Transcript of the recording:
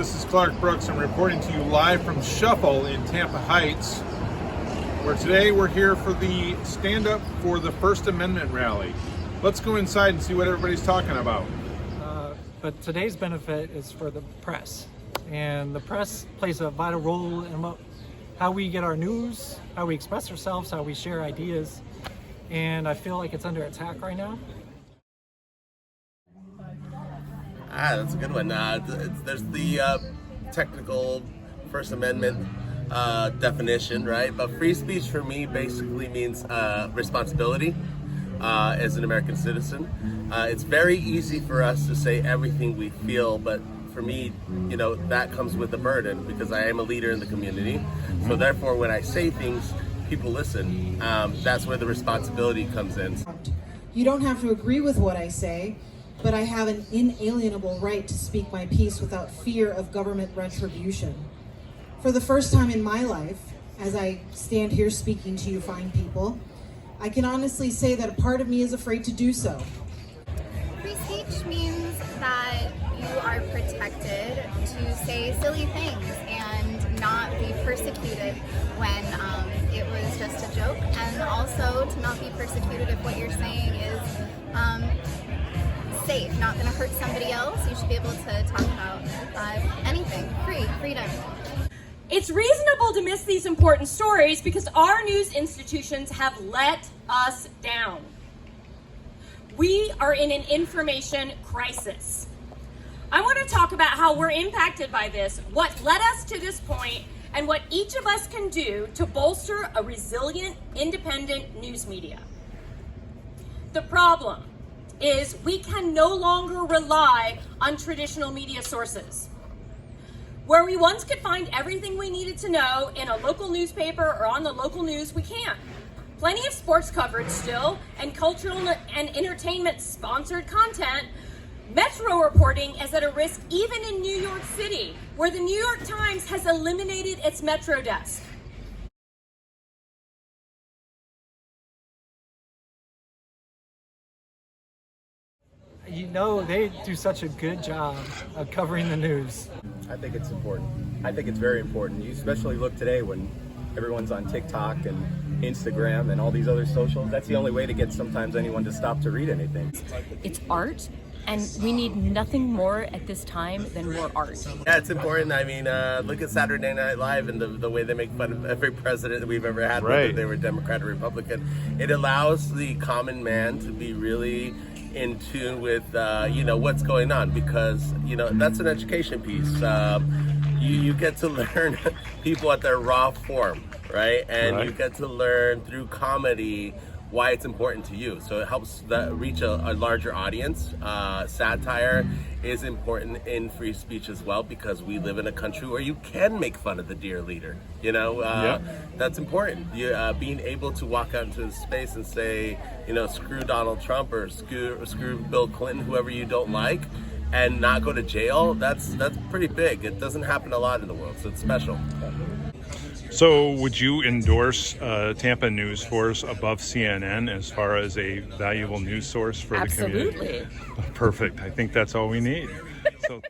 This is Clark Brooks. I'm reporting to you live from Shuffle in Tampa Heights, where today we're here for the Stand Up for the First Amendment rally. Let's go inside and see what everybody's talking about. But today's benefit is for the press, and the press plays a vital role in how we get our news, how we express ourselves, how we share ideas, and I feel like it's under attack right now. That's a good one. There's the technical First Amendment definition, right? But free speech for me basically means responsibility as an American citizen. It's very easy for us to say everything we feel, but for me, that comes with a burden because I am a leader in the community. So therefore, when I say things, people listen. That's where the responsibility comes in. You don't have to agree with what I say, but I have an inalienable right to speak my piece without fear of government retribution. For the first time in my life, as I stand here speaking to you fine people, I can honestly say that a part of me is afraid to do so. Free speech means that you are protected to say silly things and not be persecuted when it was just a joke, and also to not be persecuted if what you're saying is safe, not going to hurt somebody else. You should be able to talk about anything. Freedom. It's reasonable to miss these important stories because our news institutions have let us down. We are in an information crisis. I want to talk about how we're impacted by this, what led us to this point, and what each of us can do to bolster a resilient, independent news media. The problem is we can no longer rely on traditional media sources. Where we once could find everything we needed to know in a local newspaper or on the local news, we can't. Plenty of sports coverage still, and cultural and entertainment sponsored content. Metro reporting is at a risk even in New York City, where the New York Times has eliminated its Metro desk. They do such a good job of covering the news. I think it's important. I think it's very important. You especially look today when everyone's on TikTok and Instagram and all these other socials. That's the only way to get sometimes anyone to stop to read anything. It's art, and we need nothing more at this time than more art. Yeah, it's important. I mean, look at Saturday Night Live and the way they make fun of every president that we've ever had, whether they were Democrat or Republican. It allows the common man to be really in tune with, what's going on, because, that's an education piece. You get to learn people at their raw form, right? And you get to learn through comedy why it's important to you. So it helps reach a larger audience. Satire is important in free speech as well, because we live in a country where you can make fun of the dear leader. That's important. Being able to walk out into the space and say, screw Donald Trump or screw Bill Clinton, whoever you don't like, and not go to jail, that's pretty big. It doesn't happen a lot in the world, so it's special. So would you endorse Tampa News Force above CNN as far as a valuable news source for the community? Absolutely. Perfect. I think that's all we need. So